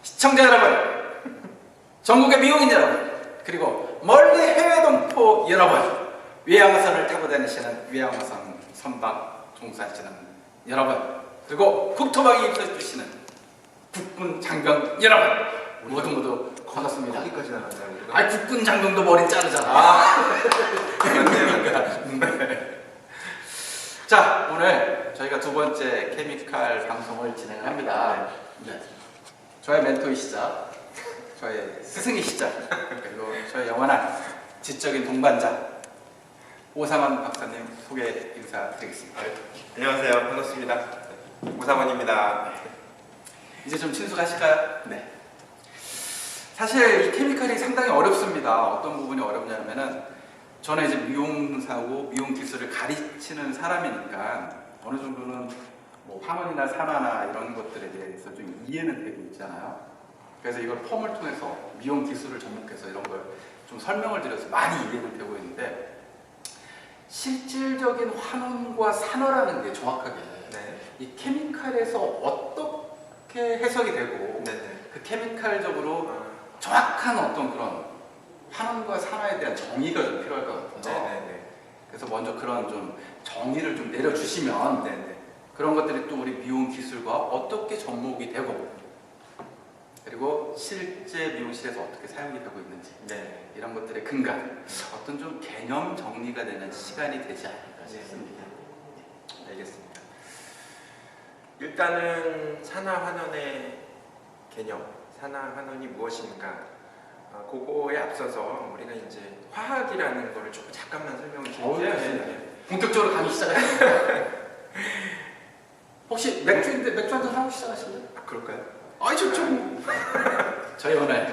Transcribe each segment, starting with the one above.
시청자 여러분, 전국의 미용인 여러분, 그리고 멀리 해외 동포 여러분, 외양어선을 타고 다니시는 외양어선 선박 종사하시는 여러분, 그리고 국토방에 입소해주시는 국군 장병 여러분, 모두 반갑습니다. 거기까지 나갔나요? 아, 국군 장병도 머리 자르잖아. 네. 자, 오늘 저희가 두 번째 케미칼 방송을 진행을 합니다. 네. 저의 멘토이시자, 저의 스승이시자, 그리고 저의 영원한 지적인 동반자 오사만 박사님 소개 인사드리겠습니다. 안녕하세요. 반갑습니다. 오사원입니다. 이제 좀 친숙하실까요? 네. 사실 이 케미칼이 상당히 어렵습니다. 어떤 부분이 어렵냐면은 저는 이제 미용사고 미용 기술을 가르치는 사람이니까 어느 정도는 뭐 화문이나 산화나 이런 것들에 대해서 좀 이해는 되고 있잖아요. 그래서 이걸 펌을 통해서 미용 기술을 접목해서 이런 걸 좀 설명을 드려서 많이 이해는 되고 있는데, 실질적인 환원과 산화라는 게 정확하게 이 케미칼에서 어떻게 해석이 되고 그 케미칼적으로 정확한 어떤 그런 환원과 산화에 대한 정의가 좀 필요할 것 같아요. 그래서 먼저 그런 좀 정의를 좀 내려주시면 그런 것들이 또 우리 미용 기술과 어떻게 접목이 되고, 그리고 실제 미용실에서 어떻게 사용이 되고 있는지 이런 것들의 근간, 어떤 좀 개념 정리가 되는 시간이 되지 않을까 싶습니다. 알겠습니다. 일단은 산화환원의 개념, 산화환원이 무엇인가, 그거에 앞서서 우리가 이제 화학이라는 거를 조금 잠깐만 설명을 드릴게요. 본격적으로 가기 시작하셨습니다. 혹시 맥주인데 맥주 한잔 하고 시작하실래요? 그럴까요? 아이 좋죠. 저희 오늘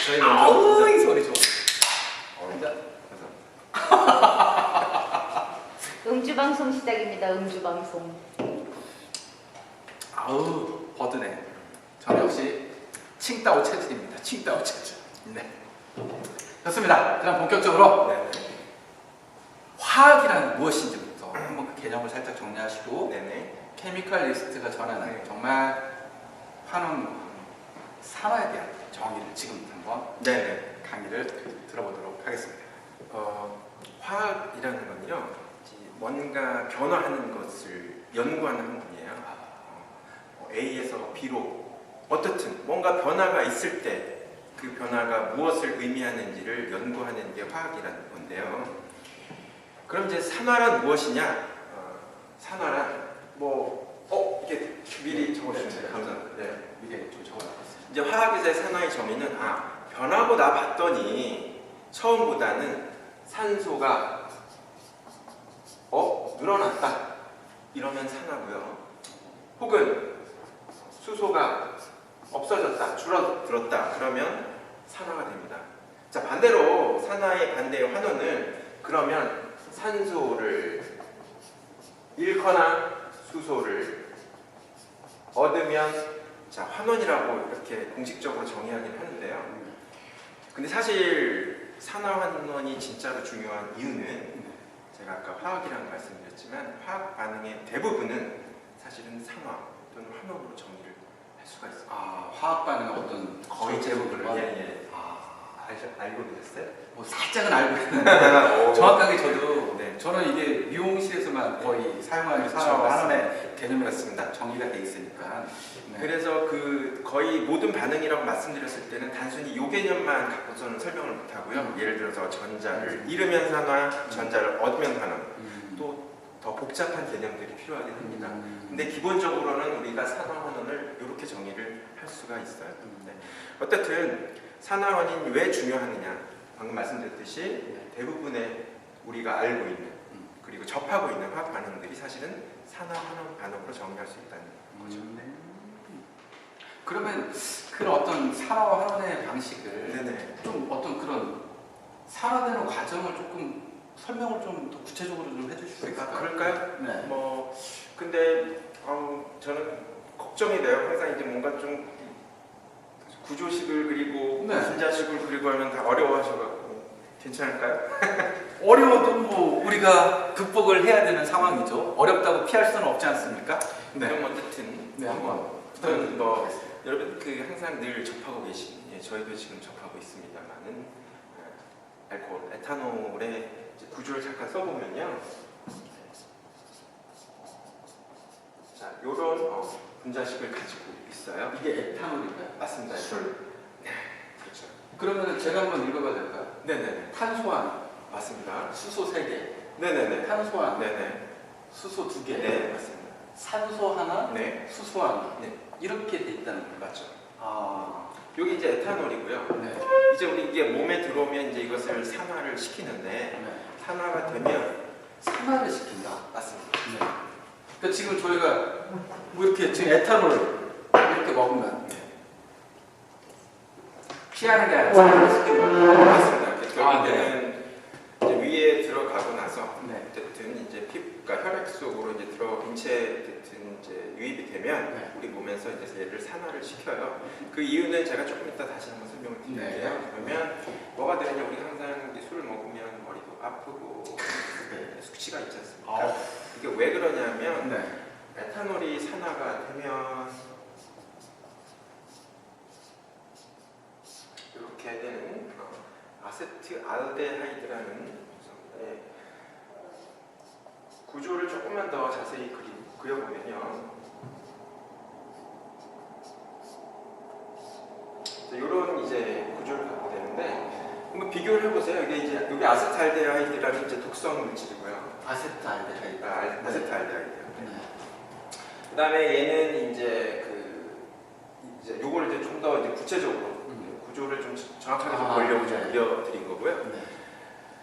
저희 아우 이 소리 좋아. 음주방송 시작입니다. 음주방송. 아우 버드네. 저는 역시 칭따오 체질입니다. 칭따오 체질. 네. 좋습니다. 그럼 본격적으로 화학이란 무엇인지부터 한번 그 개념을 살짝 정리하시고, 케미칼 리스트가 전하는 정말 환원, 산화에 대한 정의를 지금 한번 강의를 들어보도록 하겠습니다. 화학이라는 건요, 뭔가 변화하는 것을 연구하는 학문이에요. A에서 B로 어떻든 뭔가 변화가 있을 때 그 변화가 무엇을 의미하는지를 연구하는 게 화학이라는 건데요. 그럼 이제 산화란 무엇이냐? 산화란 이게 미리 적어주셨어요. 감사합니다. 미리 좀 적어놨습니다. 이제 화학에서의 산화의 정의는 변하고 나 봤더니 처음보다는 산소가 늘어났다 이러면 산화고요. 혹은 수소가 없어졌다, 줄어들었다 그러면 산화가 됩니다. 자, 반대로 산화의 반대의 환원은 그러면 산소를 잃거나 수소를 얻으면 환원이라고 이렇게 공식적으로 정의하긴 하는데요. 근데 사실 산화환원이 진짜로 중요한 이유는 제가 아까 화학이라는 말씀드렸지만 화학 반응의 대부분은 사실은 산화 또는 환원으로 정의를 할 수가 있어요. 화학 반응의 어떤 거의 대부분을 알고 계셨어요? 뭐 살짝은 알고 있는데 정확하게 저는 이게 미용실에서만 거의 사용하는 산화의 개념이었습니다. 정의가 돼 있으니까. 그래서 그 거의 모든 반응이라고 말씀드렸을 때는 단순히 이 개념만 갖고서는 설명을 못하고요. 예를 들어서 전자를 잃으면 산화, 전자를 얻으면 환원, 또 더 복잡한 개념들이 필요하긴 합니다. 근데 기본적으로는 우리가 산화환원을 이렇게 정의를 할 수가 있어요. 어쨌든 산화환원이 왜 중요하느냐, 방금 말씀드렸듯이 대부분의 우리가 알고 있는 그리고 접하고 있는 화학 반응들이 사실은 산화환원 반응으로 정의할 수 있다는 거죠. 그러면 그런 어떤 산화와 환원의 방식을 좀 어떤 그런 산화되는 과정을 조금 설명을 좀 더 구체적으로 좀 해주실 수 있을까요? 그럴까요? 네. 근데 저는 걱정이 돼요. 항상 이제 뭔가 좀 구조식을 그리고 분자식을 그리고 하면 다 어려워하셔가지고 괜찮을까요? 어려워도 뭐 우리가 극복을 해야 되는 상황이죠. 어렵다고 피할 수는 없지 않습니까? 그럼 어쨌든 한번 여러분 그 항상 늘 접하고 계신, 예, 저희도 지금 접하고 있습니다만은 알코올, 에탄올의 이제 구조를 잠깐 써보면요. 자, 요런 분자식을 가지고 있어요. 이게 에탄올인가요? 맞습니다. 술. 네, 그렇죠. 그러면 제가 한번 읽어봐도 될까요? 네네네. 탄소환, 맞습니다. 수소 3개, 네네네. 탄소환, 네네. 수소 2개, 네, 맞습니다. 산소 하나, 네, 수소 하나. 네, 이렇게 돼 있다는 거예요. 맞죠. 아, 여기 이제 에탄올이고요. 네. 이제 우리 이게 몸에 들어오면 이제 이것을 산화를 시키는데 네. 산화가 되면 산화를 시킨다. 맞습니다. 네. 그러니까 지금 저희가 뭐 이렇게 지금 에탄올을 이렇게 먹으면 피하는 게 아니라 산화를 시키는 거예요. 맞습니다. 아, 결국에는 이제 위에 들어가고 나서 네. 어쨌든 이제 피부가 혈액 속으로 이제 인체에 어쨌든 이제 유입이 되면 네. 우리 몸에서 이제 얘를 산화를 시켜요. 그 이유는 제가 조금 이따 다시 한번 설명을 드릴게요. 네. 그러면 뭐가 되느냐, 우리가 항상 이제 술을 먹으면 머리도 아프고 네. 숙취가 있지 않습니까? 아, 이게 왜 그러냐면 네. 에탄올이 산화가 되면 이렇게 되는 아세트알데하이드라는 구조를 조금만 더 자세히 그려보면요. 이런 이제 구조를 갖게 되는데 한번 비교를 해보세요. 이게 이제 여기 아세트알데하이드라는 이제 독성 물질이고요. 아세트알데하이드. 아세트알데하이드. 네. 그다음에 얘는 이제 이제 요거를 이제 좀 더 이제 구체적으로 구조를 좀 정확하게 좀 보려고 좀 네. 그려드린 거고요. 네.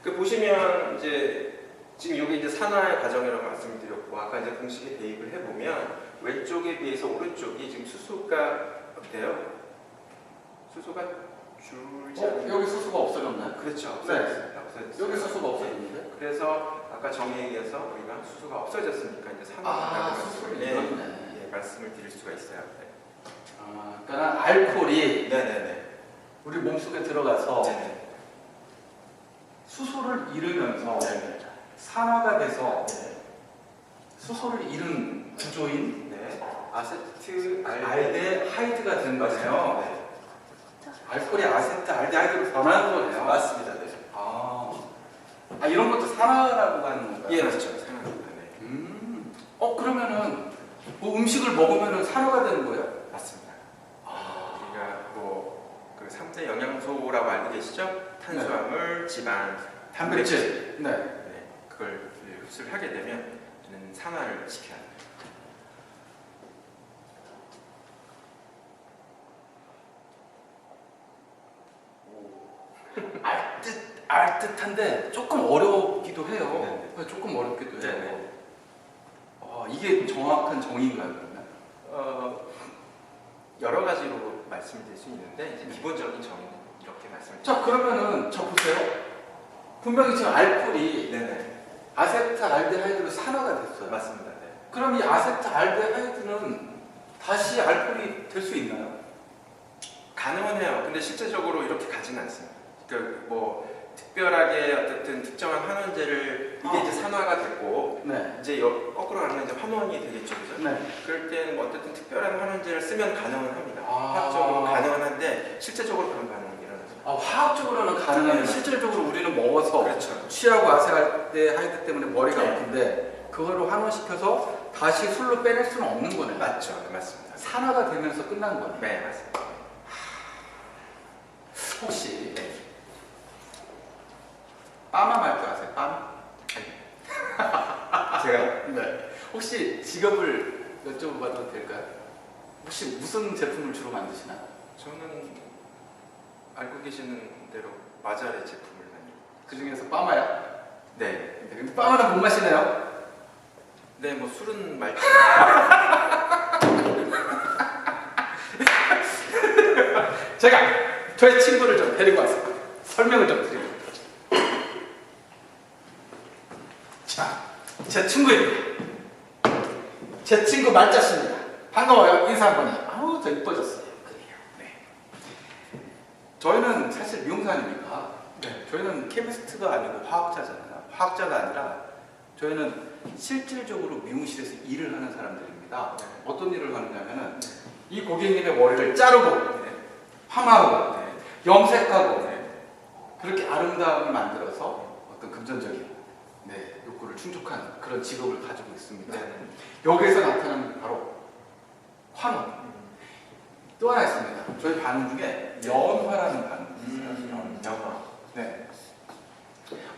그 보시면 이제 지금 여기 이제 산화의 과정이라고 말씀드렸고 아까 이제 공식에 대입을 해보면 왼쪽에 비해서 오른쪽이 지금 수소가 어때요? 수소가 줄지 않아요? 여기 수소가 없어졌나요? 그렇죠. 네. 없어졌어요. 여기 수소가 없어졌는데? 그래서 아까 정의에 의해서 우리가 수소가 없어졌으니까 이제 산화가 수소를 네, 잃었네. 예, 말씀을 드릴 수가 있어요. 네. 아, 그러니까 알코올이 네네네. 우리 몸속에 들어가서 네네. 수소를 잃으면서 네네. 산화가 돼서 네. 수소를 잃은 구조인 네. 아세트 알데하이드가 된 거네요. 네. 알코올이 아세트 알데하이드로 변하는 거네요. 맞습니다. 네. 이런 것도 산화라고 하는 건가요? 예, 맞죠. 생각합니다. 네. 그러면은 뭐 음식을 먹으면은 산화가 되는 거예요? 맞습니다. 우리가 그 3대 영양소라고 알고 계시죠? 탄수화물, 지방, 단백질. 네. 네, 그걸 흡수를 하게 되면 저는 산화를 시켜야 합니다. 알듯한데 조금 어렵기도 해요. 네네. 조금 어렵기도 해요. 네네. 이게 정확한 정의인가요, 그러면? 여러 가지로 말씀드릴 수 있는데 이제 기본적인 정의는 이렇게 말씀을 자, 그러면은 저 보세요. 분명히 지금 알코올이 네네. 아세트알데하이드로 산화가 됐어요. 맞습니다. 네. 그럼 이 아세트알데하이드는 다시 알코올이 될 수 있나요? 가능은 해요. 근데 실제적으로 이렇게 가지는 않습니다. 그러니까 뭐 특별하게 어쨌든 특정한 환원제를 이게 이제 산화가 됐고 네. 이제 거꾸로 가면 이제 환원이 되겠죠, 그죠? 네. 그럴 때는 뭐 어쨌든 특별한 환원제를 쓰면 가능은 합니다. 아. 화학적으로 가능은 한데 실제적으로 그런 반응이 일어나죠. 화학적으로는 가능한데 네. 실질적으로 우리는 먹어서 그렇죠. 취하고 아세트알데하이드 때문에 머리가 네. 아픈데 그거를 환원시켜서 다시 술로 빼낼 수는 없는 거네요. 맞죠, 네, 맞습니다. 산화가 되면서 끝난 거네요. 네, 맞습니다. 혹시 빠마 말줄 아세요? 빠마? 제가 네. 혹시 직업을 여쭤봐도 될까요? 혹시 무슨 제품을 주로 만드시나요? 저는 알고 계시는 대로 마자레 제품을 많이. 그 중에서 빠마요? 네. 네, 근데 빠마는 못 마시나요? 네, 뭐 술은 말고. 제가 저의 친구를 좀 데리고 왔습니다. 설명을 좀 드리겠습니다. 자, 제 친구입니다. 제 친구 말자씨입니다. 반가워요. 인사 한번 해요. 아우, 더 이뻐졌어요. 그래요. 네. 저희는 사실 미용사 아닙니까? 네. 저희는 케미스트가 아니고 화학자잖아요. 화학자가 아니라 저희는 실질적으로 미용실에서 일을 하는 사람들입니다. 네. 어떤 일을 하느냐면은 이 고객님의 머리를 자르고 황하고 염색하고 그렇게 아름다움을 만들어서 어떤 금전적인 욕구를 충족한 그런 직업을 가지고 있습니다. 여기에서 나타나는 바로 환원. 또 하나 있습니다. 저희 반응 중에 연화라는 반응이 있어요. 연화. 네.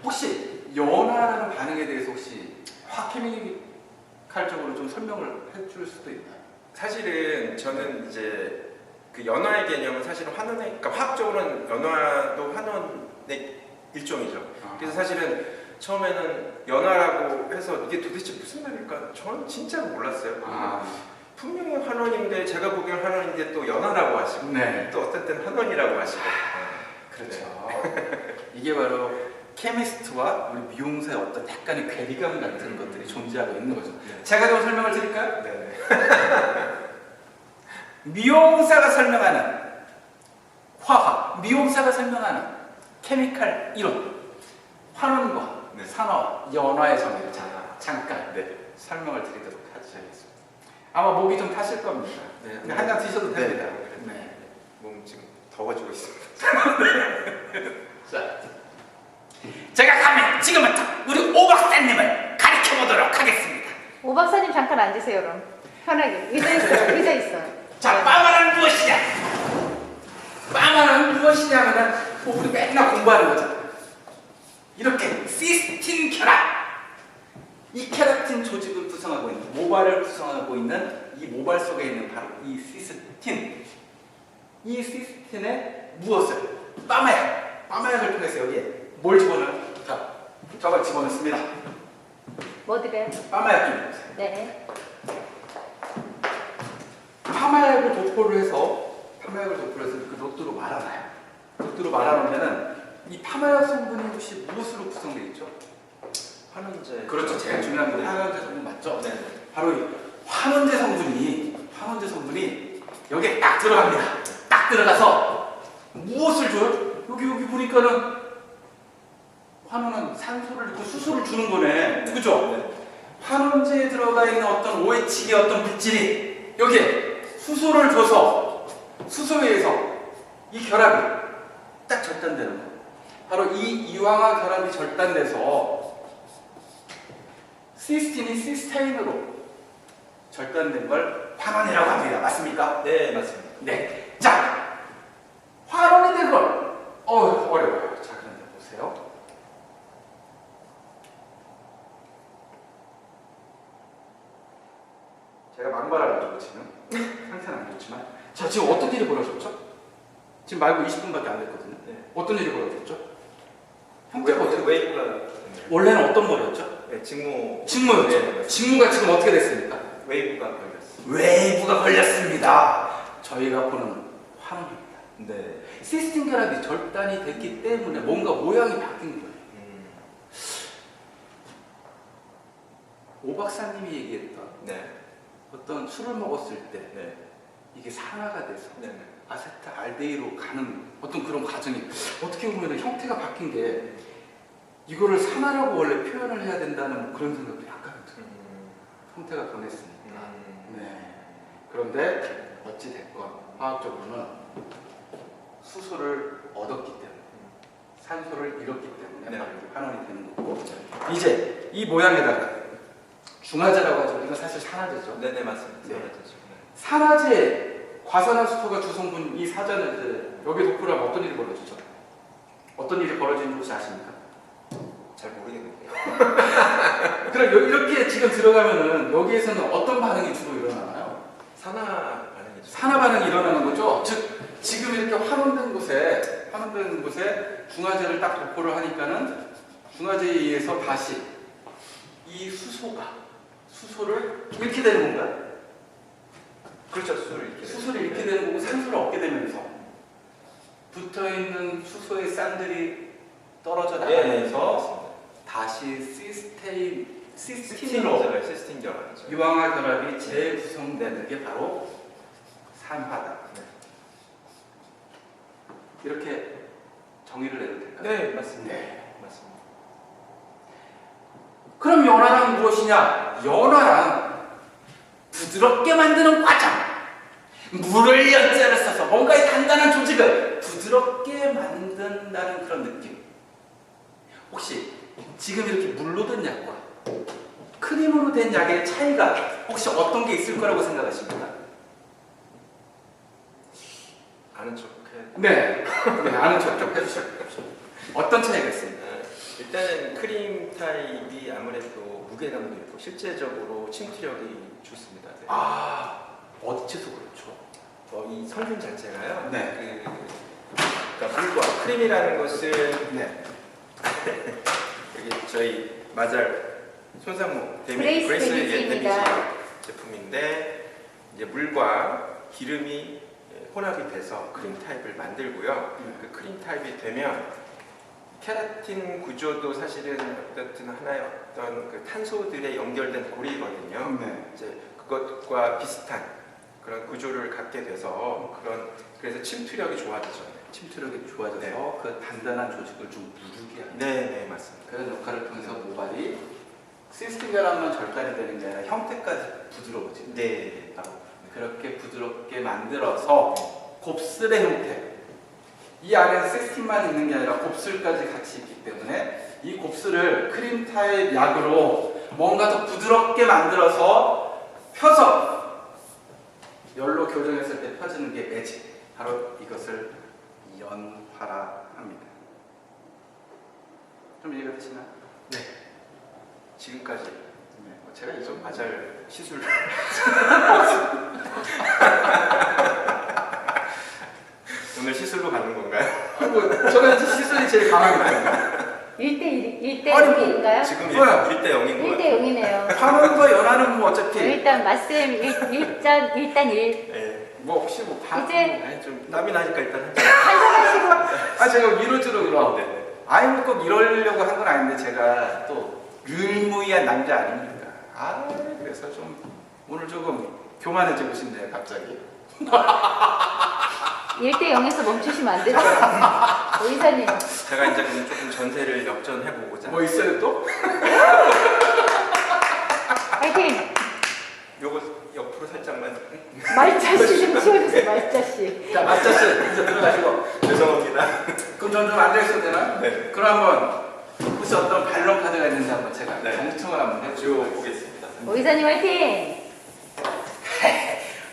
혹시 연화라는 반응에 대해서 혹시 화케미칼적으로 좀 설명을 해줄 수도 있나요? 사실은 저는 이제 그 연화의 개념은 사실은 환원의, 그러니까 화학적으로는 연화도 환원의 일종이죠. 그래서 사실은 처음에는 연화라고 해서 이게 도대체 무슨 말일까? 저는 진짜로 몰랐어요. 분명히 환원인데 제가 보기엔 환원인데 또 연화라고 하시고 또 어떤 때는 환원이라고 하시고 그렇죠. 이게 바로 케미스트와 우리 미용사의 어떤 약간의 괴리감 같은 것들이 존재하고 있는 거죠. 제가 좀 설명을 드릴까요? 미용사가 설명하는 화학, 미용사가 설명하는 케미칼 이론, 환원과 산화, 연화의 정의를 잠깐 설명을 드리도록 하겠습니다. 아마 목이 좀 타실 겁니다. 한 잔 드셔도 됩니다. 몸 지금 더워지고 있습니다. 자, 제가 감히 지금부터 우리 오 박사님을 가르쳐 보도록 하겠습니다. 오 박사님 잠깐 앉으세요, 그럼. 편하게. 의자 있어요. 의자 있어요. 자, 빠마는 무엇이냐? 빠마는 무엇이냐면은 우리 맨날 공부하는 거죠. 이렇게 시스틴 혈압, 이 케라틴 조직을 구성하고 있는, 모발을 구성하고 있는 이 모발 속에 있는 바로 이 시스틴, 이 시스틴에 무엇을? 빠마약을 통해서 여기에 뭘 집어넣어요? 자, 저걸 집어넣습니다. 뭐 드려요? 빠마약 좀 주세요. 네. 파마약을 도포를 해서 그 로트로 말아놔요. 로트로 말아놓으면은 이 파마약 성분이 혹시 무엇으로 구성되어 있죠? 환원제. 그렇죠. 제일 중요한 게 환원제 성분 맞죠? 바로 이 환원제 성분이 여기에 딱 들어갑니다. 딱 들어가서 무엇을 줘요? 여기 보니까는 환원은 산소를 넣고 수소를 주는 거네. 그죠? 환원제에 들어가 있는 어떤 OH의 어떤 물질이 여기에 수소를 줘서 수소에 의해서 이 결합이 딱 절단되는 거예요. 바로 이 이황화 결합이 절단돼서 시스틴이 시스테인으로 절단된 걸 환원이라고 합니다. 맞습니까? 네, 맞습니다. 네. 자, 환원이 된 걸 어려워요. 자, 그런데 보세요. 제가 막말하려고 지금 상태는 안 좋지만, 자, 지금 어떤 일이 벌어졌죠? 지금 말고 20분밖에 안 됐거든요. 어떤 일이 벌어졌죠? 형태가 어떻게? 웨이브가 원래는 어떤 거였죠? 직무였죠. 네. 직무가 지금 어떻게 됐습니까? 웨이브가 걸렸어요. 웨이브가 걸렸습니다. 저희가 보는 환원입니다. 시스템 결합이 절단이 됐기 때문에 뭔가 모양이 바뀐 거예요. 오 박사님이 얘기했던 어떤 술을 먹었을 때 이게 산화가 돼서 아세트알데히드로 가는 어떤 그런 과정이 어떻게 보면 형태가 바뀐 게 이거를 산화라고 원래 표현을 해야 된다는 그런 생각도 약간 들어요. 형태가 변했으니까. 그런데 어찌됐건 화학적으로는 수소를 얻었기 때문에 산소를 잃었기 때문에 환원이 되는 거고, 이제 이 모양에다가 중화제라고 하죠. 이건 사실 산화제죠. 네네, 맞습니다. 산화제, 과산화수소가 주성분 이 사전을 여기 도포를 하면 어떤 일이 벌어지죠? 어떤 일이 벌어지는지 혹시 아십니까? 잘 모르겠는데요. 그럼 이렇게 지금 들어가면은 여기에서는 어떤 반응이 주로 일어나나요? 산화 반응이죠. 산화 반응이 일어나는 거죠. 즉 지금 이렇게 환원된 곳에 중화제를 딱 도포를 하니까는 중화제에 의해서 다시 이 수소를 잃게 되는 건가요? 그렇죠. 수소를 잃게 되는 거고 산소를 얻게 되면서 붙어있는 수소의 쌍들이 떨어져 나가면서 다시 시스틴으로 시스틴 결합이죠. 유황화 결합이 재구성되는 게 바로 산화다. 이렇게 정의를 내도 될까요? 네, 맞습니다. 맞습니다. 그럼 연화란 무엇이냐? 연화란 부드럽게 만드는 과정. 물을 연자를 써서 뭔가 이 단단한 조직을 부드럽게 만든다는 그런 느낌. 혹시 지금 이렇게 물로 된 약과 크림으로 된 약의 차이가 혹시 어떤 게 있을 거라고 생각하십니까? 아는 척해. 네, 아는 척 좀 해주시죠. 어떤 차이가 있습니까? 일단은 크림 타입이 아무래도 무게감도 있고 실제적으로 침투력이 좋습니다. 네. 어째서 그렇죠? 이 성분 자체가요. 네. 그러니까 물과 크림이라는 것은 네. 여기 저희 마잘 손상모 그레이스 데미지입니다. 제품인데 이제 물과 기름이 혼합이 돼서 크림 타입을 만들고요. 그 크림 타입이 되면 케라틴 구조도 사실은 어떤 하나의 어떤 그 탄소들에 연결된 고리거든요. 네. 이제 그것과 비슷한 그런 구조를 갖게 돼서 그래서 침투력이 좋아지죠. 침투력이 좋아져서 네. 그 단단한 조직을 좀 누르게 하는 네, 맞습니다. 그런 역할을 통해서 모발이 시스템 결함만 절단이 되는 게 아니라 형태까지 부드러워지는 네. 그렇게 부드럽게 만들어서 곱슬의 형태 이 안에 시스템만 있는 게 아니라 곱슬까지 같이 있기 때문에 이 곱슬을 크림 타입 약으로 뭔가 더 부드럽게 만들어서 펴서 열로 교정했을 때 펴지는 게 매직 바로 이것을 연화라 합니다. 좀 이해가 되시나요? 네. 지금까지 제가 좀 이전 마잘 시술 오늘 시술로 가는 건가요? 저는 시술이 제일 강합니다. 1대1, 아니, 1대0인가요? 지금 뭐야? 1대 0인 것 같아요. 1대0이네요. 화면과 연하는 뭐 어차피 일단 맞쌤 1단 1. 네. 뭐 혹시 뭐 이제 아니 좀 땀이 나니까 일단 한잔하시고 제가 위로주로 그럼 네. 아니 꼭 이러려고 한 건 아닌데 제가 또 유일무이한 남자 아닙니까? 그래서 좀 오늘 조금 교만해지고 싶네요 갑자기. 1대0에서 멈추시면 안 되죠? 의사님. 제가 이제 그럼 조금 전세를 역전해보고자. 뭐 있어요 또? 화이팅! 요거 옆으로 살짝만. 말자씨 좀 치워주세요. 말자씨. 자 마차씨 이제 들어가시고. 죄송합니다. 그럼 전 좀 앉아있어도 되나? 네. 그럼 한번 혹시 어떤 반론 카드가 있는지 한번 제가 네. 경청을 한번 해주고 쭉 보겠습니다. 의사님 화이팅!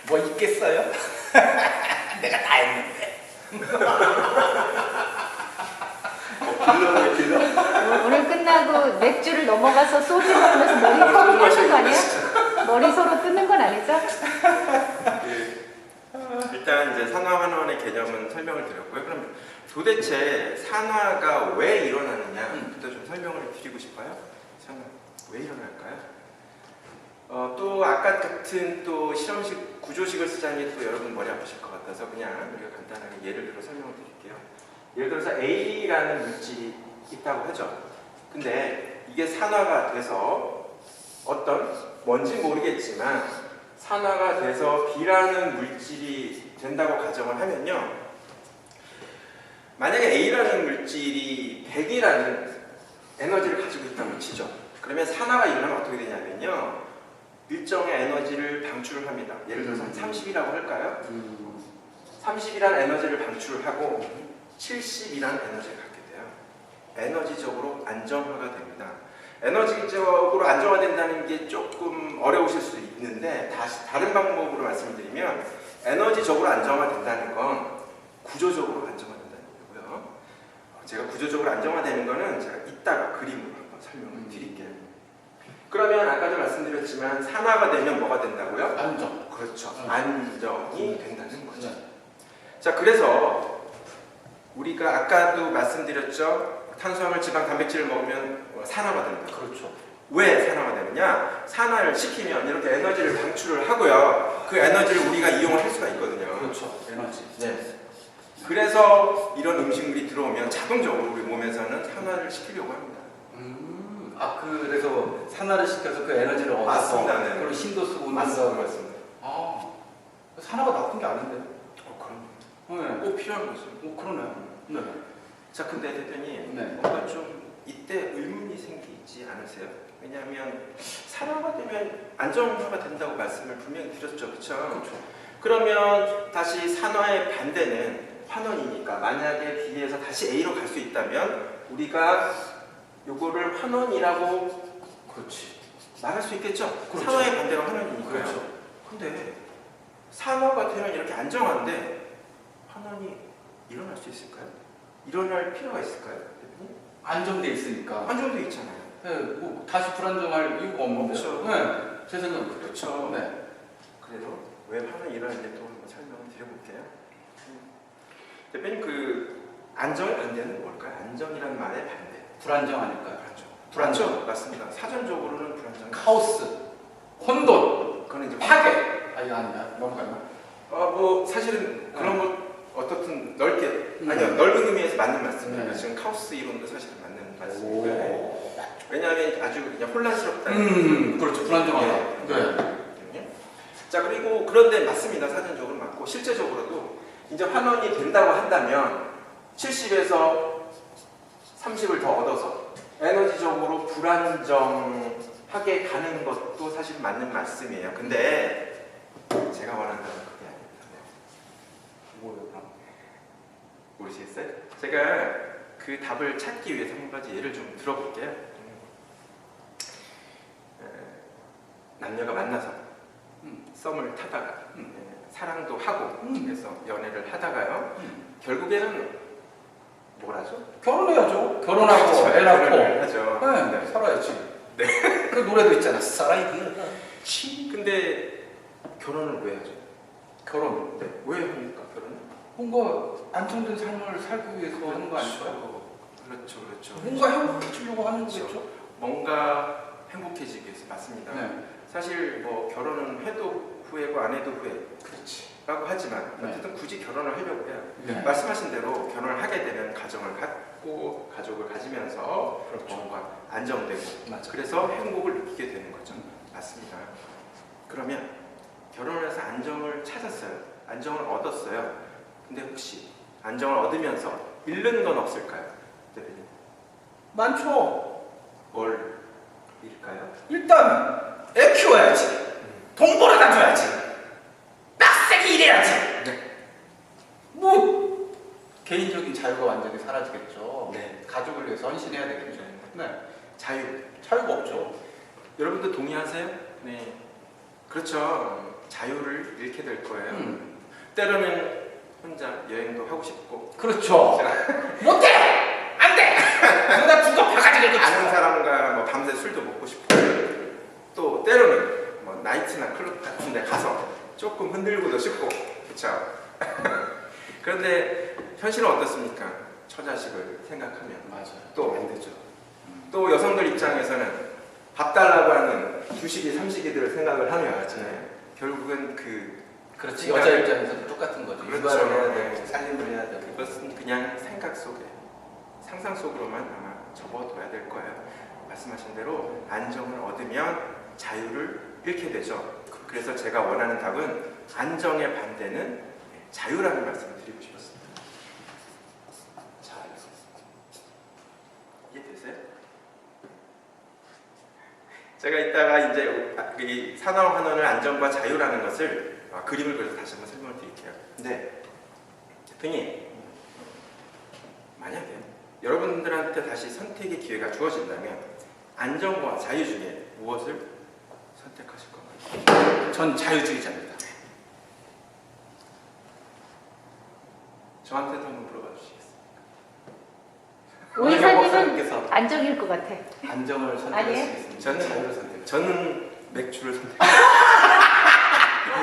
뭐 있겠어요? 내가 다 했는데. 빌려. 오늘 끝나고 맥주를 넘어가서 소주 먹으면서 머리 서로 뜯는 거 아니에요? 머리 서로 뜯는 건 아니죠? 일단 이제 산화환원의 개념은 설명을 드렸고요. 그럼 도대체 산화가 왜 일어나느냐부터 좀 설명을 드리고 싶어요. 산화 왜 일어날까요? 또 아까 같은 또 실험식 구조식을 쓰자니 또 여러분 머리 아프실 것 같아서 그냥 우리가 간단하게 예를 들어 설명을 드릴게요. 예를 들어서 A라는 물질이 있다고 하죠. 근데 이게 산화가 돼서 어떤 뭔지 모르겠지만 산화가 돼서 B라는 물질이 된다고 가정을 하면요. 만약에 A라는 물질이 100이라는 에너지를 가지고 있다고 치죠. 그러면 산화가 일어나면 어떻게 되냐면요. 일정의 에너지를 방출을 합니다. 예를 들어서 30이라고 할까요? 30이라는 에너지를 방출을 하고 70이라는 에너지를 갖게 돼요. 에너지적으로 안정화가 됩니다. 에너지적으로 안정화된다는 게 조금 어려우실 수 있는데 다른 방법으로 말씀드리면 에너지적으로 안정화된다는 건 구조적으로 안정화된다는 거고요. 제가 구조적으로 안정화되는 거는 제가 이따가 그림으로 한번 설명을 드릴게요. 그러면 아까도 말씀드렸지만 산화가 되면 뭐가 된다고요? 안정. 그렇죠. 안정이 된다는 거죠. 자, 그래서 우리가 아까도 말씀드렸죠. 탄수화물, 지방, 단백질을 먹으면 산화가 된다. 그렇죠. 왜 산화가 되느냐? 산화를 시키면 이렇게 에너지를 방출을 하고요. 그 에너지를 우리가 이용을 할 수가 있거든요. 그렇죠. 에너지. 네. 그래서 이런 음식물이 들어오면 자동적으로 우리 몸에서는 산화를 시키려고 합니다. 그래서 산화를 시켜서 그 에너지를 얻어서 맞습니다. 네. 그리고 힘도 쓰고 맞습니다. 산화가 나쁜 게 아닌데. 그럼 네. 꼭 필요한 거죠. 그러네. 네. 자, 근데 대표님, 네. 뭔가 좀 이때 의문이 생기지 않으세요? 왜냐하면 산화가 되면 안정화가 된다고 말씀을 분명히 드렸죠, 그렇죠? 그러면 다시 산화의 반대는 환원이니까 만약에 B에서 다시 A로 갈 수 있다면 우리가 요거를 환원이라고 그렇지. 말할 수 있겠죠? 그렇죠. 산화의 반대가 환원이니까요. 그렇죠. 근데 산화가 되면 이렇게 안정한데 환원이 일어날 수 있을까요? 일어날 필요가 있을까요? 대표님? 안정돼 있으니까. 안정돼 있잖아요. 네, 뭐 다시 불안정할 이유가 없는데. 없죠. 네, 제 생각은 그렇죠. 네. 그래도 왜 환원이 일어나는지 또 한번 설명을 드려볼게요. 대표님 그 안정의 반대는 뭘까요? 안정이라는 말의 반대. 불안정 아닐까요? 불안정 맞습니다. 사전적으로는 불안정. 카오스, 혼돈, 그거는 이제 파괴. 아 이거 아니야. 넘어갔나? 뭐 사실은 그런 거 어떻든 넓게 아니요 넓은 의미에서 맞는 말씀입니다. 네. 지금 카오스 이론도 사실은 맞는 오. 말씀이고요. 왜냐하면 아주 그냥 혼란스럽다는 그렇죠. 불안정하다. 네. 네. 자 그리고 그런데 맞습니다. 사전적으로 맞고 실제적으로도 이제 환원이 된다고 한다면 70에서 30을 더 얻어서 에너지적으로 불안정하게 가는 것도 사실 맞는 말씀이에요. 근데 제가 원하는 건 그게 아닙니다. 뭐예요, 그럼? 모르시겠어요? 제가 그 답을 찾기 위해서 한 가지 예를 좀 들어볼게요. 남녀가 만나서 썸을 타다가 사랑도 하고 그래서 연애를 하다가요. 결국에는 뭘 하죠? 결혼해야죠. 결혼하고 그렇죠. 애 낳고. 결혼을 하죠. 네, 살아야지. 네. 그 노래도 있잖아. 살아야지. 근데 결혼을 왜 하죠? 결혼. 네. 왜 합니까? 결혼을? 뭔가 안정된 삶을 살기 위해서 하는 거 아닐까요? 그렇죠. 뭔가 행복해지려고 하는 그렇죠. 거겠죠? 뭔가 행복해지기 위해서 맞습니다. 네. 사실 뭐 결혼은 해도 후회고 안 해도 후회. 그렇지. 라고 하지만 네. 어쨌든 굳이 결혼을 하려고 해요. 네. 말씀하신 대로 결혼을 하게 되면 가정을 갖고 가족을 가지면서 그렇죠. 뭔가 안정되고 맞아. 그래서 행복을 느끼게 되는 거죠. 맞습니다. 그러면 결혼을 해서 안정을 찾았어요. 안정을 얻었어요. 근데 혹시 안정을 얻으면서 잃는 건 없을까요? 대표님. 많죠. 뭘 잃을까요? 일단 애 키워야지. 돈 벌어다 줘야지. 빡세게 일해야지. 뭐 개인적인 자유가 완전히 사라지겠죠. 네. 가족을 위해서 헌신해야 되겠죠. 네. 자유가 없죠. 여러분도 동의하세요? 네. 그렇죠. 자유를 잃게 될 거예요. 때로는 혼자 여행도 하고 싶고 그렇죠. 못해! 안 돼! 그러다 죽어 바가지 긁고 아는 사람과 뭐 밤새 술도 먹고 싶고 또 때로는 뭐 나이트나 클럽 같은 데 가서 조금 흔들고도 싶고 그렇죠. 그런데 현실은 어떻습니까? 처자식을 생각하면 맞아요. 또 안 되죠. 또 여성들 입장에서는 밥 달라고 하는 주식이 삼식이들을 생각을 하면 결국은 그렇지. 여자 입장에서도 똑같은 거죠. 그렇죠. 육아를 해야 되고 살림을 해야 되고. 그것은 그냥 생각 속에 상상 속으로만 아마 접어둬야 될 거예요. 말씀하신 대로 안정을 얻으면 자유를 잃게 되죠. 그래서 제가 원하는 답은 안정의 반대는 자유라는 말씀을 드리고 싶었습니다. 자유. 이해되세요? 제가 이따가 이제 이 산화 환원을 안정과 자유라는 것을 그림을 그려서 다시 한번 설명을 드릴게요. 근데 대표님, 만약에 여러분들한테 다시 선택의 기회가 주어진다면 안정과 자유 중에 무엇을 선택하실 건가요? 전 자유주의자입니다. 저한테도 한번 물어봐 주시겠어요? 오 이사님은 박사님께서 안정일 것 같아. 안정을 아니에요? 선택했습니다. 저는 자유를 선택. 저는 맥주를 선택.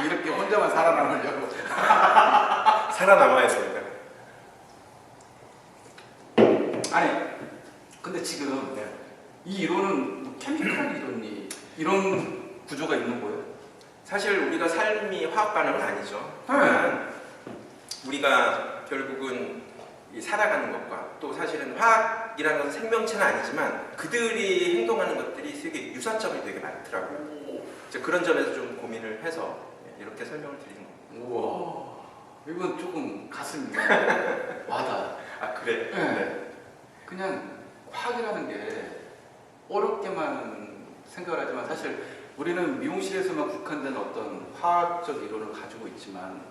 이렇게 혼자만 살아남으려고. 살아남아야 됩니다. 아니, 근데 지금 이 이론은 뭐 케미칼 이론이 이런 구조가 있는 거예요? 사실 우리가 삶이 화학 반응은 아니죠. 다만 우리가 결국은 이 살아가는 것과 또 사실은 화학이라는 것은 생명체는 아니지만 그들이 행동하는 것들이 세계 유사점이 되게 많더라고요. 이제 그런 점에서 좀 고민을 해서 이렇게 설명을 드리는 겁니다. 우와, 이건 조금 가슴이 와닿아. 아 그래? 네. 그냥 화학이라는 게 어렵게만 생각을 하지만 사실 우리는 미용실에서만 국한된 어떤 화학적 이론을 가지고 있지만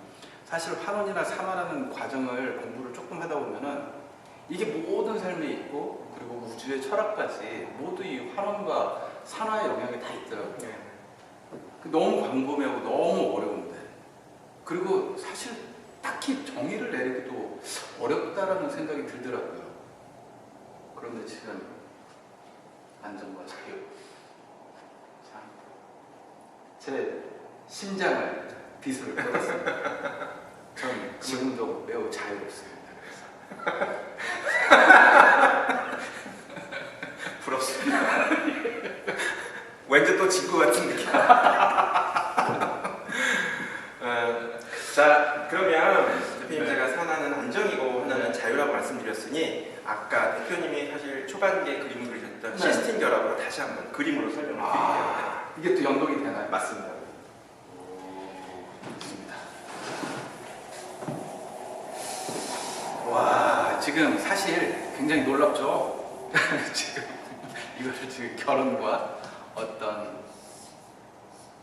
사실 환원이나 산화라는 과정을 공부를 조금 하다 보면은 이게 모든 삶에 있고 그리고 우주의 철학까지 모두 이 환원과 산화의 영향이 다 있더라고요. 너무 광범위하고 너무 어려운데 그리고 사실 딱히 정의를 내리기도 어렵다라는 생각이 들더라고요. 그런데 지금 안전과 자유 참 제 심장을 비수를 끌었습니다. 전 지금도 매우 자유롭습니다. 부럽습니다. 왠지 또 진 것 같은 느낌. 자, 그러면 대표님 제가 산화는 안정이고 하나는 자유라고 말씀드렸으니 아까 대표님이 사실 초반기에 그림을 그리셨던 시스템 결합으로 다시 한번 그림으로 설명을 드릴게요. 이게 또 연동이 되나요? 맞습니다. 좋습니다. 와, 지금 사실 굉장히 놀랍죠? 지금 이것을 지금 결혼과 어떤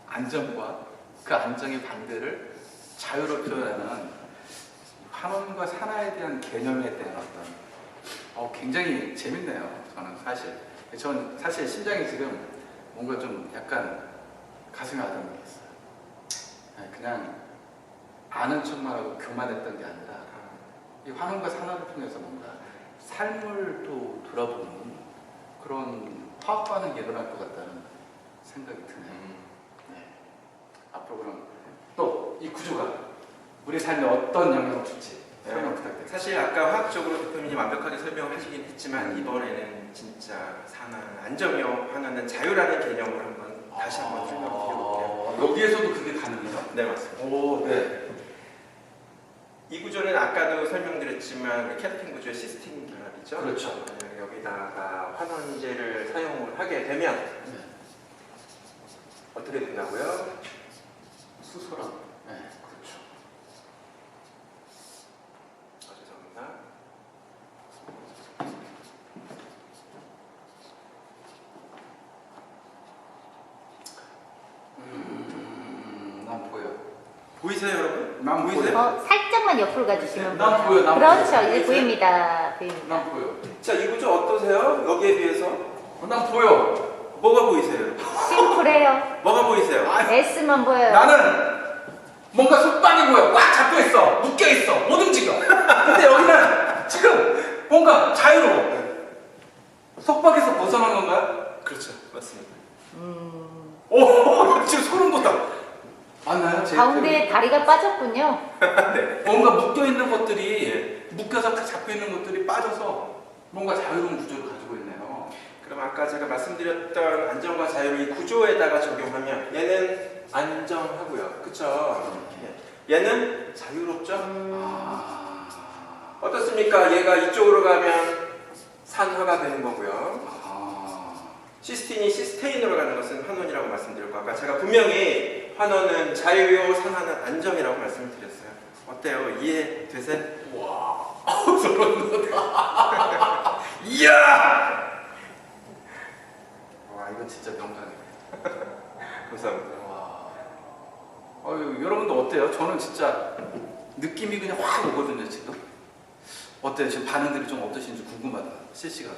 안정과 그 안정의 반대를 자유로 표현하는 환원과 산화에 대한 개념에 대한 어떤 굉장히 재밌네요. 저는 사실 심장이 지금 뭔가 좀 약간 가슴에 와닿는 게 있어요. 그냥 아는 척만 하고 교만했던 게 아니라 이 환원과 산화를 통해서 뭔가 삶을 또 돌아보는 그런 화학 반응이 일어날 것 같다는 생각이 드네요. 네. 앞으로 그럼 또 이 구조가 우리 삶에 어떤 영향을 줄지 설명 부탁드립니다. 사실 아까 화학적으로 대표님이 완벽하게 설명을 하시긴 했지만 이번에는 진짜 산화는 안정이요, 하나는 자유라는 개념을 다시 한번 설명드려볼게요. 여기에서도 그게 가능해요? 네, 맞습니다. 오, 네. 이 구조는 아까도 설명드렸지만 캐르핀 구조의 시스템 결합이죠. 그렇죠. 여기다가 환원제를 사용을 하게 되면 어떻게 된다고요? 수소랑. 네, 그렇죠. 죄송합니다. 난 보여. 보이세요, 여러분? 난 보이세요? 살짝만 옆으로 가주시면 난 보여, 난 그렇죠. 보여. 이제 보입니다. 보입니다. 난 보여. 자, 이 구조 어떠세요? 여기에 비해서 난 보여. 뭐가 보이세요, 여러분? 심플해요. 뭐가 보이세요? S만 보여요. 나는 뭔가 속박이 보여. 꽉 잡혀 있어. 묶여 있어. 못 움직여. 근데 여기는 지금 뭔가 자유로워. 속박에서 벗어난 건가요? 그렇죠, 맞습니다. 오, 지금 소름 돋아. 맞나요? 제 가운데에 다리가 빠졌군요. 네. 뭔가 묶여 있는 것들이 묶여서 딱 잡혀 있는 것들이 빠져서 뭔가 자유로운 구조를 가지고 있네요. 그럼 아까 제가 말씀드렸던 안정과 자유를 이 구조에다가 적용하면 얘는 안정하고요, 그쵸? 얘는 자유롭죠? 어떻습니까? 얘가 이쪽으로 가면 산화가 되는 거고요. 시스틴이 시스테인으로 가는 것은 환원이라고 말씀드렸고 아까 제가 분명히 환원은 자유요, 산화는 안정이라고 말씀을 드렸어요. 어때요? 이해되세요? 와, 소름 돋아. 이야! 와, 이거 진짜 명강이네. 감사합니다. 와. 여러분도 어때요? 저는 진짜 느낌이 그냥 확 오거든요, 지금. 어때요? 지금 반응들이 좀 어떠신지 궁금하다. 실시간.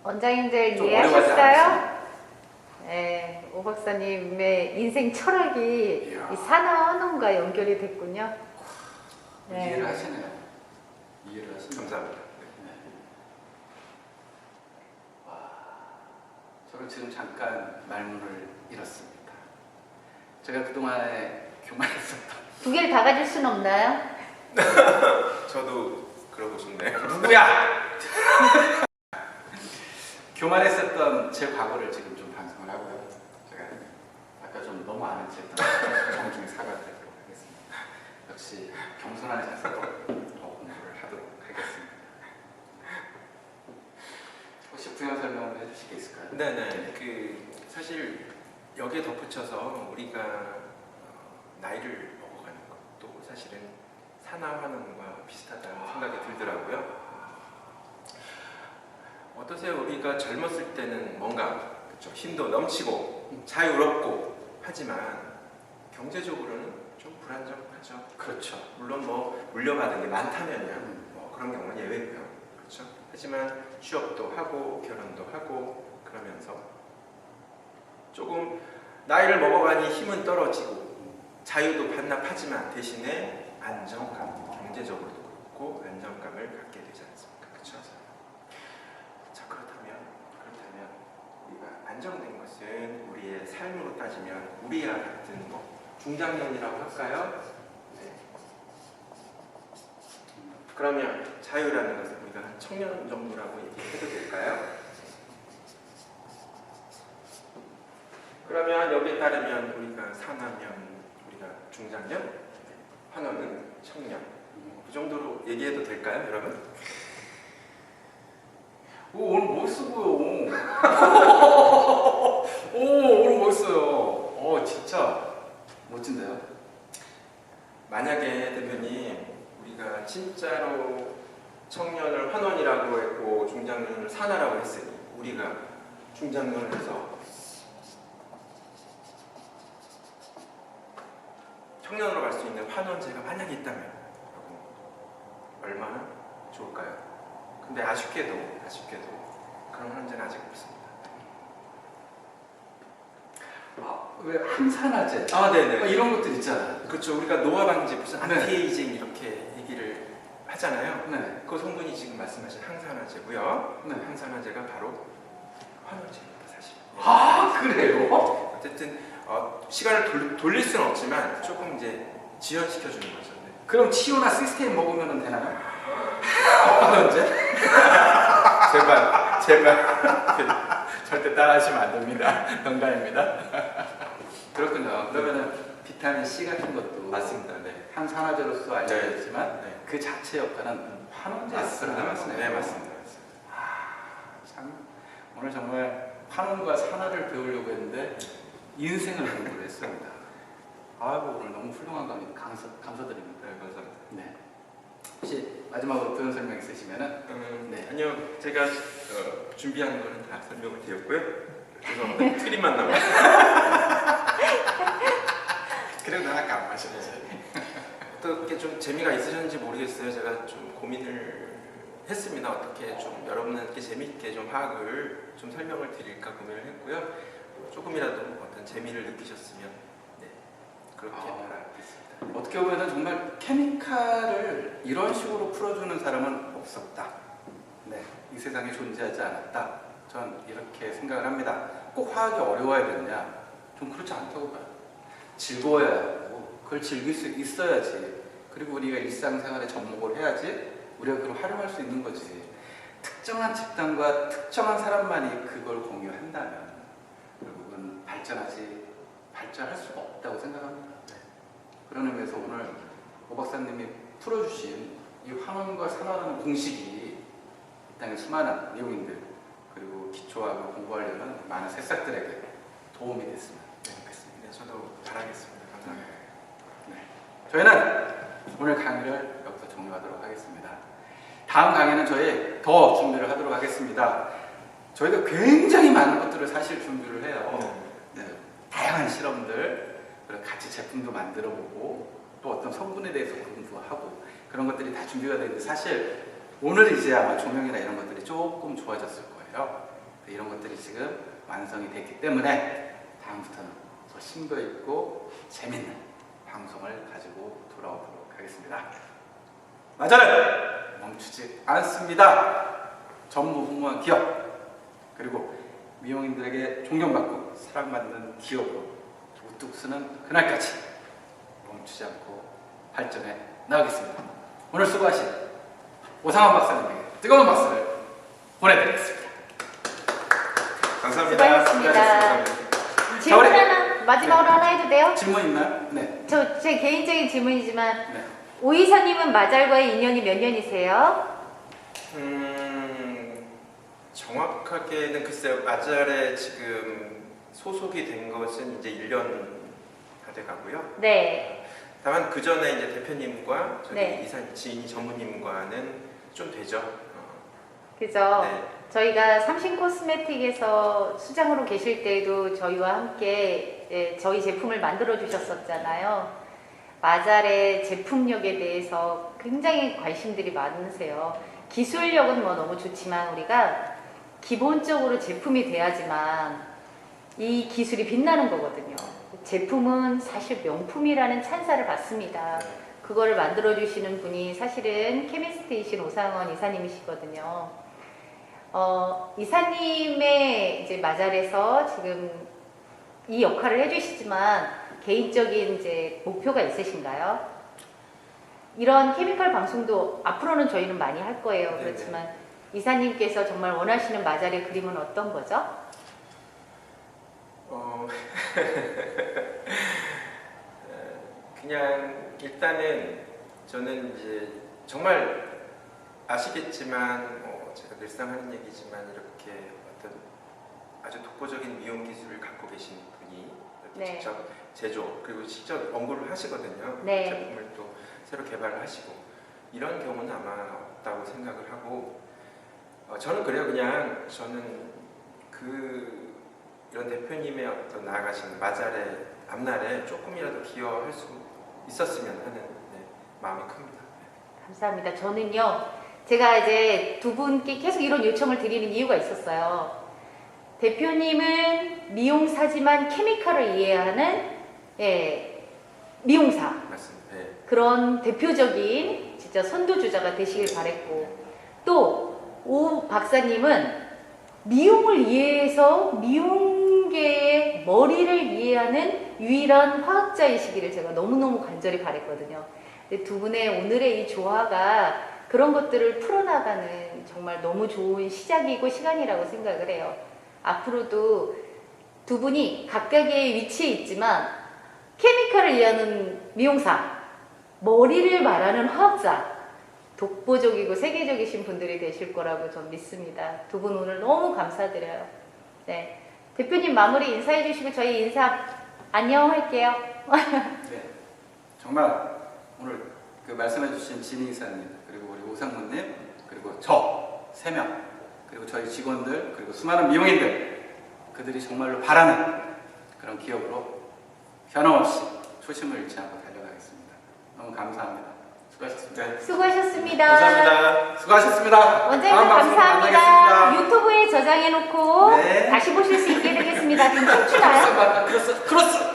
원장님들 좀 어려워하지 이해하셨어요? 네, 오 박사님의 인생 철학이 이야. 이 산화 환원과 연결이 됐군요. 네. 이해를 하시네요. 이해를 하시네요. 감사합니다. 네. 와, 저는 지금 잠깐 말문을 잃었습니다. 제가 그동안에 교만했었던 두 개를 다 가질 수는 없나요? 저도 그러고 싶네요. 누구야? 교만했었던 제 과거를 지금 좀 반성을 하고요. 제가 아까 좀 너무 아는 체 정중히 사과드리도록 하겠습니다. 역시 겸손한 자세로 더 공부를 하도록 하겠습니다. 혹시 부연 설명을 해주실 게 있을까요? 네네. 사실 여기에 덧붙여서 우리가 나이를 먹어가는 것도 사실은 산화 환원과 비슷하다는 생각이 들더라고요. 어떠세요? 우리가 젊었을 때는 뭔가 그쵸? 힘도 넘치고 자유롭고 하지만 경제적으로는 좀 불안정하죠. 그렇죠. 물론 뭐 물려받은 게 많다면요. 뭐 그런 경우는 예외고요. 그렇죠. 하지만 취업도 하고 결혼도 하고 그러면서 조금 나이를 먹어가니 힘은 떨어지고 자유도 반납하지만 대신에 안정감, 경제적으로도 그렇고 안정감을 갖게 되지 않습니까? 그렇죠. 자, 그렇다면 우리가 안정된 것은 우리의 삶으로 따지면 우리와 같은 뭐 중장년이라고 할까요? 네. 그러면 자유라는 것은 우리가 한 청년 정도라고 얘기해도 될까요? 그러면 여기에 따르면 우리가 4학년, 우리가 중장년, 환원은 청년. 그 정도로 얘기해도 될까요, 여러분? 오, 오늘 멋있어요. 오, 오늘 멋있어요. 진짜 멋진데요? 만약에 대표님 우리가 진짜로 청년을 환원이라고 했고 중장년을 산하라고 했으니 우리가 중장년을 해서 청년으로 갈 수 있는 환원제가 만약에 있다면 얼마나 좋을까요? 근데 아쉽게도 그런 환원제는 아직 없습니다. 왜 항산화제? 네네. 이런 것들 있잖아요. 그렇죠. 우리가 노화 방지 무슨 네. 안티에이징 이렇게 얘기를 하잖아요. 네. 그 성분이 지금 말씀하신 항산화제고요. 네. 항산화제가 바로 환원제입니다, 사실. 그래요? 어쨌든 시간을 돌릴 수는 없지만 조금 이제 지연시켜 주는 거죠. 네. 그럼 치유나 시스템 먹으면 되나요? 환원제? 제발. 절대 따라하시면 안 됩니다. 농담입니다. 그렇군요. 그러면은 비타민 C 같은 것도 맞습니다. 네. 항산화제로서 알려져 있지만 네. 그 자체 역할은 환원제 맞습니다. 역할을 네, 맞습니다. 참 오늘 정말 환원과 산화를 배우려고 했는데 인생을 공부를 했습니다. 오늘 너무 훌륭한 강의 감사드립니다. 네, 감사합니다. 네. 혹시 마지막으로 부연 설명 있으시면은 네. 아니요, 제가 준비한 거는 다 설명을 드렸고요. 죄송합니다. 트림만 남았어요. 그래도 아까 안 마셨지. 어떻게 좀 재미가 있으셨는지 모르겠어요. 제가 좀 고민을 했습니다. 어떻게 좀 여러분들께 재미있게 좀 화학을 좀 설명을 드릴까 고민을 했고요. 조금이라도 어떤 재미를 느끼셨으면 네, 그렇게 바라겠습니다. 어떻게 보면 정말 케미칼을 이런 식으로 풀어주는 사람은 없었다. 네, 이 세상에 존재하지 않았다. 전 이렇게 생각을 합니다. 꼭 화학이 어려워야 되느냐? 좀 그렇지 않다고 봐요. 즐거워야 하고 그걸 즐길 수 있어야지. 그리고 우리가 일상생활에 접목을 해야지 우리가 그걸 활용할 수 있는 거지. 특정한 집단과 특정한 사람만이 그걸 공유한다면 결국은 발전할 수가 없다고 생각합니다. 그런 의미에서 오늘 오 박사님이 풀어주신 이 환원과 산화라는 공식이 이 땅의 수많은 미용인들 그리고 기초학을 공부하려는 많은 새싹들에게 도움이 됐으면 좋겠습니다. 네, 저도 바라겠습니다. 감사합니다. 네. 저희는 오늘 강의를 여기서 종료하도록 하겠습니다. 다음 강의는 저희 더 준비를 하도록 하겠습니다. 저희가 굉장히 많은 것들을 사실 준비를 해요. 네. 다양한 실험들, 그리고 같이 제품도 만들어보고 또 어떤 성분에 대해서 공부하고 그런 것들이 다 준비가 되는데 사실 오늘 이제 아마 조명이나 이런 것들이 조금 좋아졌을 거예요. 이런 것들이 지금 완성이 됐기 때문에 다음부터는 더 심도 있고 재밌는 방송을 가지고 돌아오도록 하겠습니다. 마저는 멈추지 않습니다. 전무후무한 기업 그리고 미용인들에게 존경받고 사랑받는 기업으로 우뚝 서는 그날까지 멈추지 않고 발전해 나가겠습니다. 오늘 수고하신 오상환 박사님에게 뜨거운 박수를 보내드리겠습니다. 감사합니다. 수고하셨습니다. 질문 하나 마지막으로 하나 해도 돼요? 질문 있나요? 네. 제 개인적인 질문이지만 네. 오 이사님은 마잘과의 인연이 몇 년이세요? 정확하게는 글쎄요. 마잘에 지금 소속이 된 것은 이제 1년 다 돼가고요. 네. 다만 그 전에 이제 대표님과 저희 네. 이사 지인이 전무님과는 좀 되죠. 그죠? 네. 저희가 삼신 코스메틱에서 수장으로 계실 때도 저희와 함께 저희 제품을 만들어 주셨었잖아요. 마잘의 제품력에 대해서 굉장히 관심들이 많으세요. 기술력은 뭐 너무 좋지만 우리가 기본적으로 제품이 돼야지만 이 기술이 빛나는 거거든요. 제품은 사실 명품이라는 찬사를 받습니다. 그거를 만들어 주시는 분이 사실은 케미스트이신 오상원 이사님이시거든요. 이사님의 이제 마잘에서 지금 이 역할을 해주시지만 개인적인 이제 목표가 있으신가요? 이런 케미컬 방송도 앞으로는 저희는 많이 할 거예요. 네네. 그렇지만 이사님께서 정말 원하시는 마잘의 그림은 어떤 거죠? 그냥 일단은 저는 이제 정말 아시겠지만 제가 늘상 하는 얘기지만 이렇게 어떤 아주 독보적인 미용 기술을 갖고 계신 분이 이렇게 네. 직접 제조 그리고 직접 연구를 하시거든요. 네. 제품을 또 새로 개발을 하시고 이런 경우는 아마 없다고 생각을 하고 저는 그래요. 그냥 저는 이런 대표님의 어떤 나아가시는 마잘의 앞날에 조금이라도 기여할 수 있었으면 하는 마음이 큽니다. 감사합니다. 저는요, 제가 이제 두 분께 계속 이런 요청을 드리는 이유가 있었어요. 대표님은 미용사지만 케미컬을 이해하는 미용사. 맞습니다. 네. 그런 대표적인 진짜 선두주자가 되시길 바랬고, 또 오 박사님은 미용을 이해해서 미용계의 머리를 이해하는 유일한 화학자이시기를 제가 너무너무 간절히 바랬거든요. 근데 두 분의 오늘의 이 조화가 그런 것들을 풀어나가는 정말 너무 좋은 시작이고 시간이라고 생각을 해요. 앞으로도 두 분이 각각의 위치에 있지만 케미컬을 이해하는 미용사, 머리를 말하는 화학자, 독보적이고 세계적이신 분들이 되실 거라고 전 믿습니다. 두 분 오늘 너무 감사드려요. 네, 대표님 마무리 인사해 주시고 저희 인사 안녕 할게요. 네, 정말 오늘 그 말씀해주신 진희 이사님 그리고 우리 오상무님 그리고 저 3명 그리고 저희 직원들 그리고 수많은 미용인들 그들이 정말로 바라는 그런 기업으로 변함없이 초심을 잃지 않고 달려가겠습니다. 너무 감사합니다. 수고하셨습니다. 네. 수고하셨습니다. 감사합니다. 수고하셨습니다. 원장님 다음 방송으로 감사합니다. 만나겠습니다. 유튜브에 저장해놓고 네. 다시 보실 수 있게 되겠습니다. 지금 춤추나요? 크로스.